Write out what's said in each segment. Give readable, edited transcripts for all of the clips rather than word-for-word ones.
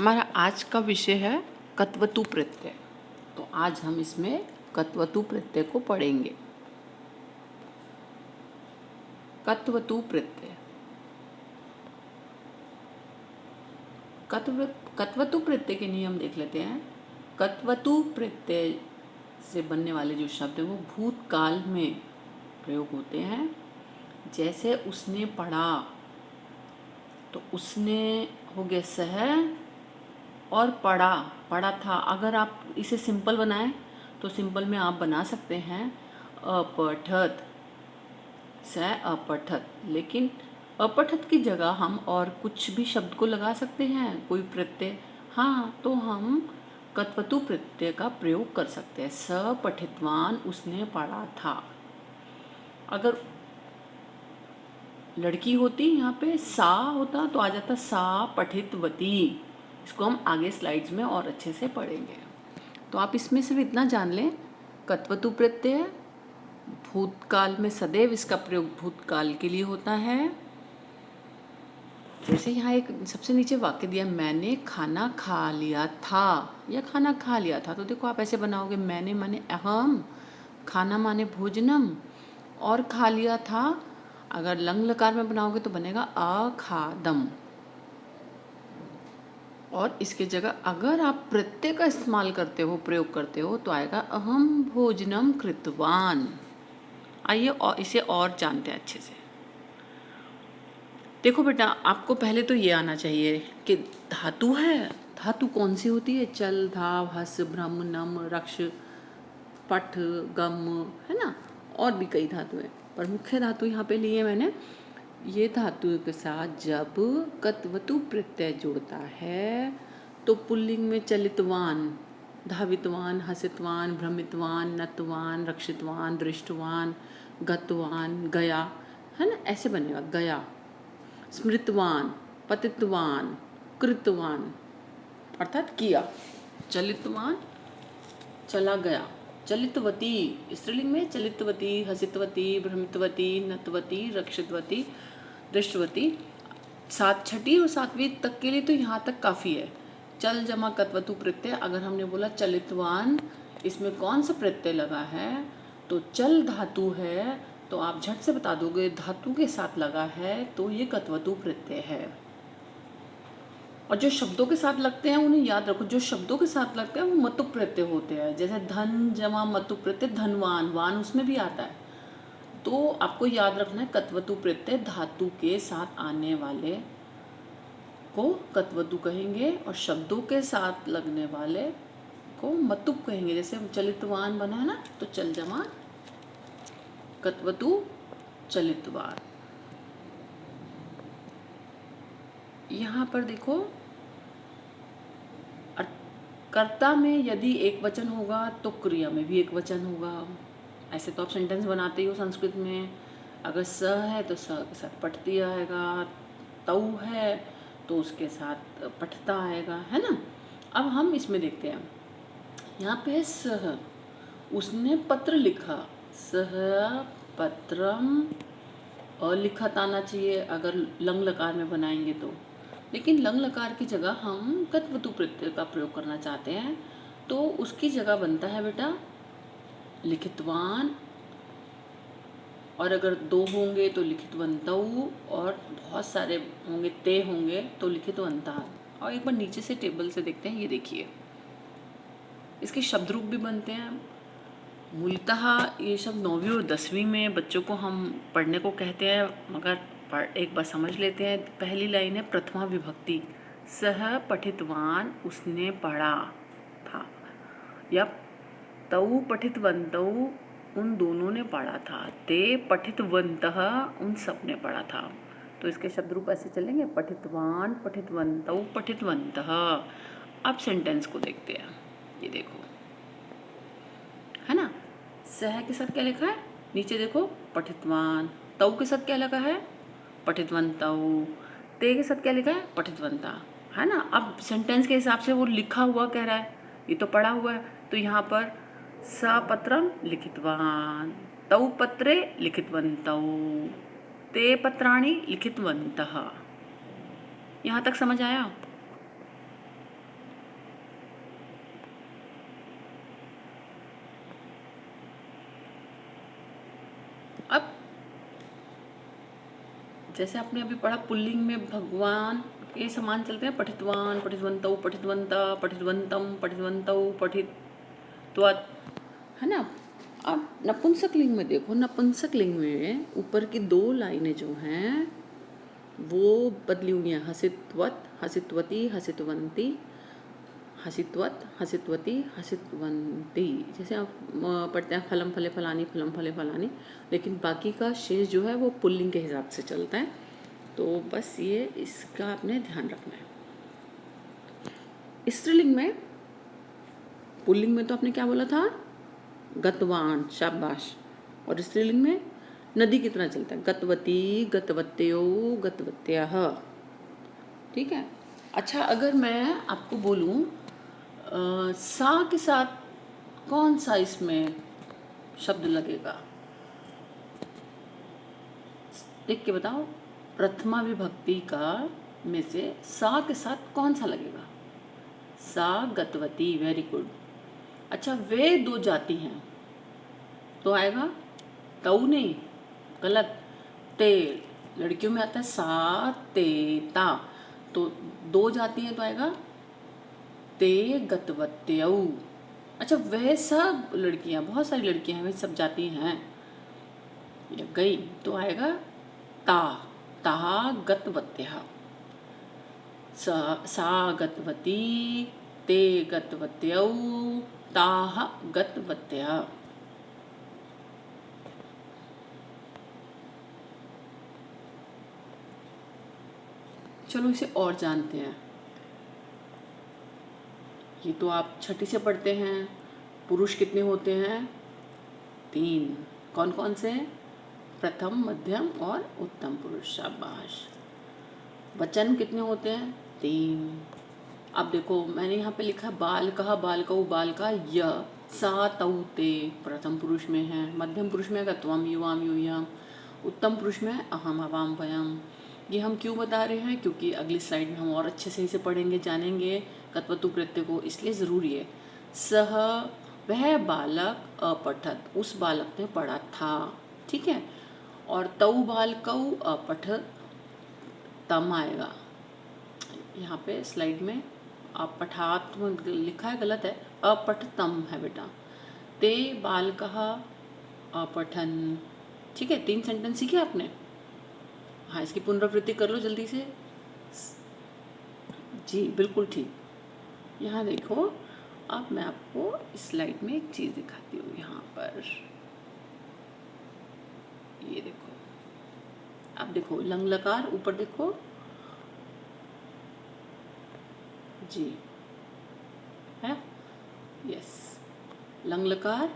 हमारा आज का विषय है कत्वतु प्रत्यय। तो आज हम इसमें कत्वतु प्रत्यय को पढ़ेंगे। कत्वतु प्रत्यय, कत्वतु प्रत्यय के नियम देख लेते हैं। कत्वतु प्रत्यय से बनने वाले जो शब्द हैं वो भूतकाल में प्रयोग होते हैं। जैसे उसने पढ़ा, तो उसने हो गया सह, और पढ़ा पढ़ा था। अगर आप इसे सिंपल बनाएं तो सिंपल में आप बना सकते हैं अपठत, स अपठत। लेकिन अपठत की जगह हम और कुछ भी शब्द को लगा सकते हैं, कोई प्रत्यय। हाँ, तो हम कत्वतु प्रत्यय का प्रयोग कर सकते हैं। स पठितवान, उसने पढ़ा था। अगर लड़की होती यहाँ पे सा होता तो आ जाता सा पठितवती। इसको हम आगे स्लाइड्स में और अच्छे से पढ़ेंगे। तो आप इसमें सिर्फ इतना जान लें, कत्वतु प्रत्यय भूतकाल में सदैव इसका प्रयोग भूतकाल के लिए होता है। जैसे यहाँ एक सबसे नीचे वाक्य दिया, मैंने खाना खा लिया था या खाना खा लिया था। तो देखो आप ऐसे बनाओगे, मैंने माने अहम, खाना माने भोजनम, और खा लिया था। अगर लंग लकार में बनाओगे तो बनेगा अखादम। और इसके जगह अगर आप प्रत्यय का इस्तेमाल करते हो, प्रयोग करते हो, तो आएगा अहम भोजनम कृतवान। आइए और इसे और जानते हैं अच्छे से। देखो बेटा, आपको पहले तो ये आना चाहिए कि धातु है। धातु कौन सी होती है? चल, धाव, हस, भ्रम, नम, रक्ष, पठ, गम, है ना। और भी कई धातु हैं, पर मुख्य धातु यहाँ पे लिए मैंने। ये धातु के साथ जब कत्वतु प्रत्यय जुड़ता है तो पुल्लिंग में चलितवान, धावितवान, हसितवान, भ्रमितवान, नतवान, रक्षितवान, दृष्टवान, गतवान, गया, है ना, ऐसे बनेगा। गया, स्मृतवान, पतितवान, कृतवान, अर्थात किया। चलितवान, चला गया। चलितवती, स्त्रीलिंग में चलितवती, हसितवती, भ्रमितवती, नतवती, रक्षितवती, दृष्टवती। छठी और सातवीं तक के लिए तो यहाँ तक काफ़ी है। चल जमा कत्वतु प्रत्यय। अगर हमने बोला चलितवान, इसमें कौन सा प्रत्यय लगा है? तो चल धातु है, तो आप झट से बता दोगे धातु के साथ लगा है तो ये कत्वतु प्रत्यय है। और जो शब्दों के साथ लगते हैं उन्हें याद रखो। जो शब्दों के साथ लगते हैं वो मतु प्रत्यय होते हैं। जैसे धन जमा मतु प्रत्यय, धनवान, वान उसमें भी आता है। तो आपको याद रखना है कत्वतु प्रत्यय धातु के साथ आने वाले को कत्वतु कहेंगे और शब्दों के साथ लगने वाले को मतुप कहेंगे। जैसे चलितवान बना है ना, तो चल जमा कत्वतु चलितवान। यहाँ पर देखो, कर्ता में यदि एक वचन होगा तो क्रिया में भी एक वचन होगा। ऐसे तो आप सेंटेंस बनाते ही हो संस्कृत में। अगर स है तो स के साथ पठती आएगा, तऊ है तो उसके साथ पठता आएगा, है ना। अब हम इसमें देखते हैं, यहाँ पे है सह, उसने पत्र लिखा। सह पत्रम, अलिखत आना चाहिए अगर लंग लकार में बनाएंगे तो। लेकिन लंग लकार की जगह हम कत्वतु प्रत्यय का प्रयोग करना चाहते हैं, तो उसकी जगह बनता है बेटा लिखितवान। और अगर दो होंगे तो लिखितवंतऊ, और बहुत सारे होंगे, ते होंगे तो लिखितवंता। और एक बार नीचे से टेबल से देखते हैं, ये देखिए इसके शब्द रूप भी बनते हैं। मूलतः ये शब्द 9वीं और 10वीं में बच्चों को हम पढ़ने को कहते हैं, मगर एक बार समझ लेते हैं। पहली लाइन है प्रथमा विभक्ति, सह पठितवान, उसने पढ़ा था, या तऊ पठितवंतऊ, उन दोनों ने पढ़ा था, ते पठितवंतः, उन सब ने पढ़ा था। तो इसके शब्द रूप ऐसे चलेंगे, पठितवान, पठितवंतऊ, पठितवंतः। अब सेंटेंस को देखते हैं, ये देखो, है ना। सह के साथ क्या लिखा है? नीचे देखो पठितवान। तऊ के साथ क्या लगा है? पठितवंतऊ। ते के साथ क्या लिखा है? पठितवंता, है ना। अब सेंटेंस के हिसाब से वो लिखा हुआ कह रहा है, ये तो पढ़ा हुआ है। तो यहाँ पर सपत्रम लिखितवान, तौ पत्रे लिखितवन्तौ, ते पत्राणि लिखितवन्तः। यहाँ तक समझ आया? जैसे आपने अभी पढ़ा पुल्लिंग में भगवान ये समान चलते हैं, पठितवान, पठितवन्तौ, पठितवन्ता, पठितवन्तं, पठितवन्तौ, पठित्वत्, है ना। अब नपुंसक लिंग में देखो, नपुंसक लिंग में ऊपर की 2 लाइनें जो हैं वो बदली हुई हैं, हसित्वत, हसित्वती, हसित्वन्ती, हसित्वत, हसित्वती, हसित्वन्ती। जैसे आप पढ़ते हैं फलम फले फलानी, फलम फले फलानी, लेकिन बाकी का शेष जो है वो पुल्लिंग के हिसाब से चलता है। तो बस ये इसका आपने ध्यान रखना है। स्त्रीलिंग में, पुल्लिंग में तो आपने क्या बोला था, गतवान, शाबाश। और स्त्रीलिंग में नदी कितना चलता है, गतवती, गतवत्यो, गतवत्यः। ठीक है। अच्छा, अगर मैं आपको बोलूं सा के साथ कौन सा इसमें शब्द लगेगा, देख के बताओ। प्रथमा विभक्ति का में से सा के साथ कौन सा लगेगा, सा गतवती, वेरी गुड। अच्छा, वे 2 जाति हैं तो आएगा तऊ नहीं, गलत, ते। लड़कियों में आता है सा ते ता, तो 2 जाति हैं तो आएगा ते गतवत्यौ। अच्छा, वह सब लड़कियां, बहुत सारी लड़कियां हैं, वह सब जाती हैं, लग गई, तो आएगा ता, ता गतवत्यः। सा गतवती, ते गतवत्यौ, ताः गतवत्यः। चलो इसे और जानते हैं। ये तो आप छठी से पढ़ते हैं। पुरुष कितने होते हैं, 3। कौन कौन से, प्रथम, मध्यम और उत्तम पुरुष, शाबाश। वचन कितने होते हैं, 3। अब देखो मैंने यहाँ पे लिखा है बालकः, बालकौ, बालका, य, सा, तौ, ते प्रथम पुरुष में है, मध्यम पुरुष में है त्वम, युवाम, यूयम, उत्तम पुरुष में है अहम, अवाम, वयम। ये हम क्यों बता रहे हैं, क्योंकि अगली स्लाइड में हम और अच्छे से इसे पढ़ेंगे, जानेंगे कत्वतु प्रत्यय को, इसलिए ज़रूरी है। सह, वह बालक अपठत, उस बालक ने पढ़ा था, ठीक है। और तौ बालकौ अपठत, तम आएगा। यहाँ पे स्लाइड में अपठात लिखा है, गलत है, अपठतम है बेटा। ते बालकः अपठन, ठीक है। 3 सेंटेंस सीखे आपने। हाँ, इसकी पुनरावृत्ति कर लो जल्दी से। जी बिल्कुल ठीक। यहाँ देखो, अब मैं आपको इस स्लाइड में एक चीज़ दिखाती हूँ। यहाँ पर ये देखो, अब देखो लंग लकार ऊपर देखो जी, है, यस, लंग लकार,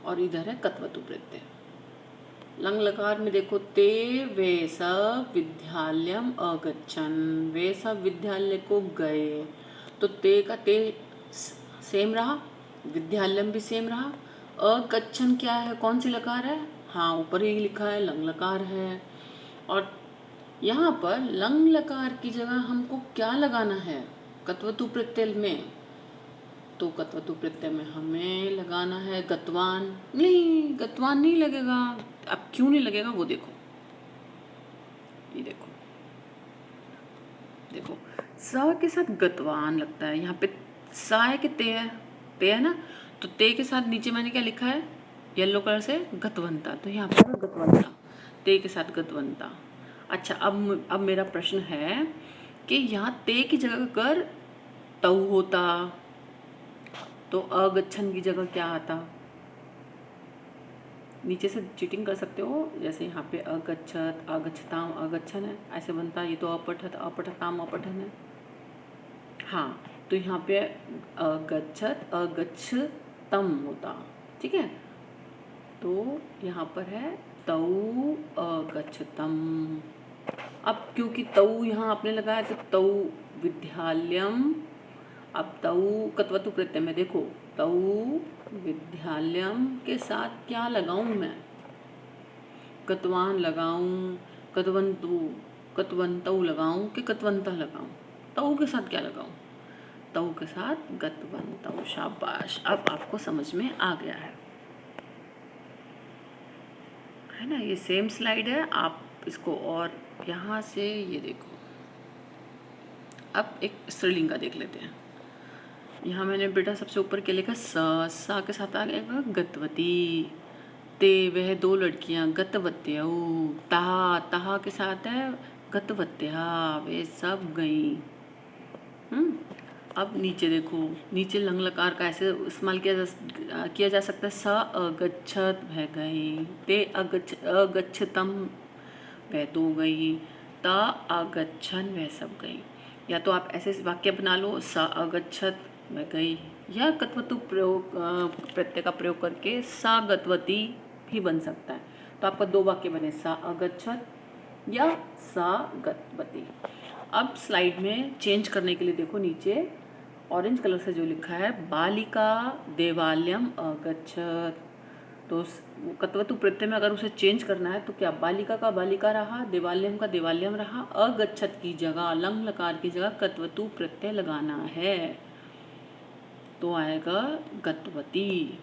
और इधर है कत्वतु प्रत्यय। लंग लकार में देखो, ते वे सब विद्यालयम अगच्छन, वे सब विद्यालय को गए, तो ते का ते सेम रहा, विद्यालयम भी सेम रहा। अगच्छन क्या है, कौन सी लकार है, हाँ ऊपर ही लिखा है, लंग लकार है। और यहाँ पर लंग लकार की जगह हमको क्या लगाना है कत्वतु प्रत्यय में, तो कत्वतु प्रत्यय में हमें लगाना है गतवान। नहीं, गतवान नहीं लगेगा। अब क्यों नहीं लगेगा वो देखो, ये देखो, देखो स के साथ गतवान लगता है। यहाँ पे सा है कि ते है ना, तो ते के साथ नीचे मैंने क्या लिखा है येलो कलर से, गतवंता, तो यहाँ पर गतवंता, ते के साथ गतवंता। अच्छा, अब मेरा प्रश्न है कि यहाँ ते की जगह कर तौ होता, तो अगच्छन की जगह क्या आता, नीचे से चीटिंग कर सकते हो, जैसे यहाँ पे अगच्छत, अगच्छताम, अगच्छन है, ऐसे बनता है। ये तो अपठत, अपठताम, अपठन है। हाँ, तो यहाँ पे अगच्छत, अगच्छतम होता, ठीक है। तो यहाँ पर है तौ अगच्छतम। अब क्योंकि तौ यहाँ आपने लगाया तो तौ विद्यालयम, अब तौ कत्वतु प्रत्यय में देखो, तौ विद्यालयम के साथ क्या लगाऊं मैं, कतवान लगाऊं, कतवंतु, कतवंतौ लगाऊं कि कतवंता लगाऊं, तौ के साथ क्या लगाऊं, तौ के साथ गतवंतौ, शाबाश। अब आपको समझ में आ गया है ना। ये सेम स्लाइड है, आप इसको और यहाँ से ये देखो, अब एक स्त्रीलिंग का देख लेते हैं। यहाँ मैंने बेटा सबसे ऊपर क्या लिखा, सा के साथ आ गया गतवती, ते वह दो लड़कियां गतवत्यौ, तहा तहा के साथ है गतवत्या, वे सब गई। अब नीचे देखो, नीचे लंग लकार का ऐसे इस्तेमाल किया जा सकता है, स अगच्छत वह गई, ते अगच्छतम वह दो गई, ता अगच्छन वह सब गई। या तो आप ऐसे वाक्य बना लो, स अगच्छत वह गई, या गतवतु प्रयोग प्रत्यय का प्रयोग करके सा गतवती भी बन सकता है। तो आपका दो वाक्य बने, सा अगच्छत या सा गतवती। अब स्लाइड में चेंज करने के लिए देखो, नीचे ऑरेंज कलर से जो लिखा है, बालिका देवालयम अगच्छत, तो कत्वतु प्रत्यय में अगर उसे चेंज करना है तो क्या बालिका का बालिका रहा, देवालयम का देवालयम रहा, अगच्छत की जगह लंग लकार की जगह कत्वतु प्रत्यय लगाना है, तो आएगा गतवती।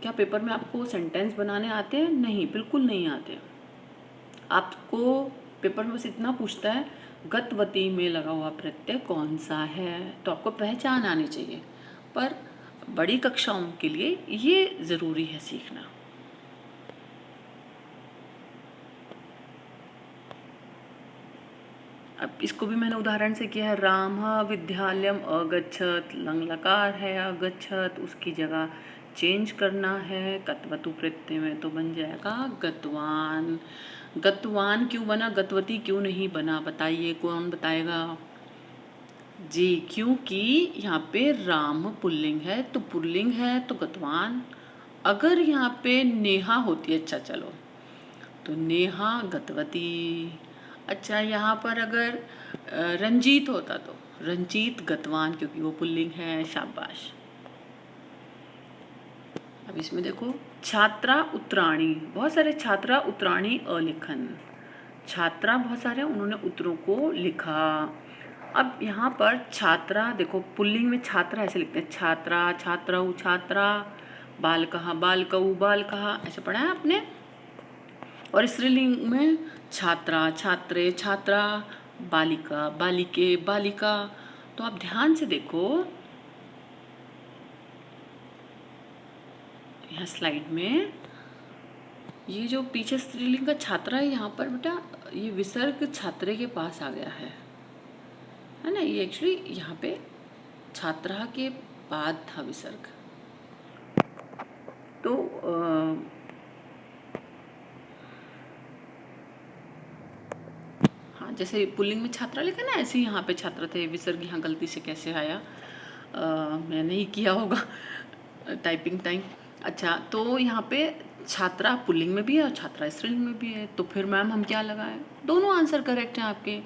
क्या पेपर में आपको सेंटेंस बनाने आते हैं? नहीं, बिल्कुल नहीं आते। आपको पेपर में बस इतना पूछता है गतवती में लगा हुआ प्रत्यय कौन सा है, तो आपको पहचान आनी चाहिए। पर बड़ी कक्षाओं के लिए ये ज़रूरी है सीखना। अब इसको भी मैंने उदाहरण से किया है, राम विद्यालयम अगच्छत, लंग लकार है अगच्छत, उसकी जगह चेंज करना है कत्वतु प्रत्यय में, तो बन जाएगा गतवान। गतवान क्यों बना, गतवती क्यों नहीं बना, बताइए, कौन बताएगा जी? क्योंकि यहाँ पे राम पुल्लिंग है, तो पुल्लिंग है तो गतवान। अगर यहाँ पे नेहा होती है, अच्छा चलो, तो नेहा गतवती। अच्छा, यहाँ पर अगर रंजीत होता तो रंजीत गतवान, क्योंकि वो पुल्लिंग है, शाबाश। अब इसमें देखो, छात्रा उत्तराणी, बहुत सारे छात्रा उत्तराणी अलिखन, छात्रा बहुत सारे, उन्होंने उत्तरों को लिखा। अब यहाँ पर छात्रा देखो, पुल्लिंग में छात्रा ऐसे लिखते हैं, छात्रा छात्रौ छात्रा, बालकः बालकौ बालकः, ऐसे पढ़ा है आपने। और स्त्रीलिंग में छात्रा छात्रे छात्रा, बालिका बालिके बालिका। तो आप ध्यान से देखो यहाँ स्लाइड में, ये जो पीछे स्त्रीलिंग का छात्रा है, यहाँ पर बेटा ये विसर्ग छात्रे के पास आ गया है ना। ये एक्चुअली यहाँ पे छात्रा के बाद था विसर्ग। तो हाँ, जैसे पुल्लिंग में छात्रा लिखा ना, ऐसे ही यहाँ पे छात्र थे, विसर्ग यहाँ गलती से कैसे आया, मैंने ही किया होगा टाइपिंग टाइम। अच्छा, तो यहाँ पे छात्रा पुल्लिंग में भी है और छात्रा स्त्रीलिंग में भी है, तो फिर मैम हम क्या लगाएं? दोनों आंसर करेक्ट हैं आपके।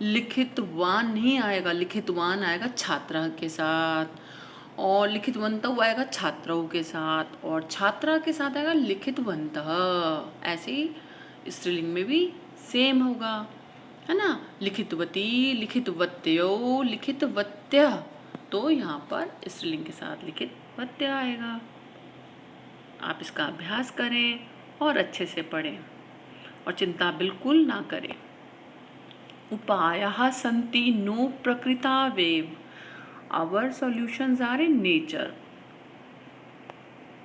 लिखितवान नहीं आएगा, लिखितवान आएगा छात्रा के साथ, और लिखितवंतः आएगा छात्राओं के साथ, और छात्रा के साथ आएगा लिखितवंतः। ऐसे ही स्त्रीलिंग में भी सेम होगा, है ना। लिखितवती, लिखितवत्यो, लिखितवत्य, तो यहाँ पर स्त्रीलिंग के साथ लिखितवत्य आएगा। आप इसका अभ्यास करें और अच्छे से पढ़ें, और चिंता बिल्कुल ना करें। उपायाः सन्ति no प्रकृतावेव, our solutions are in nature।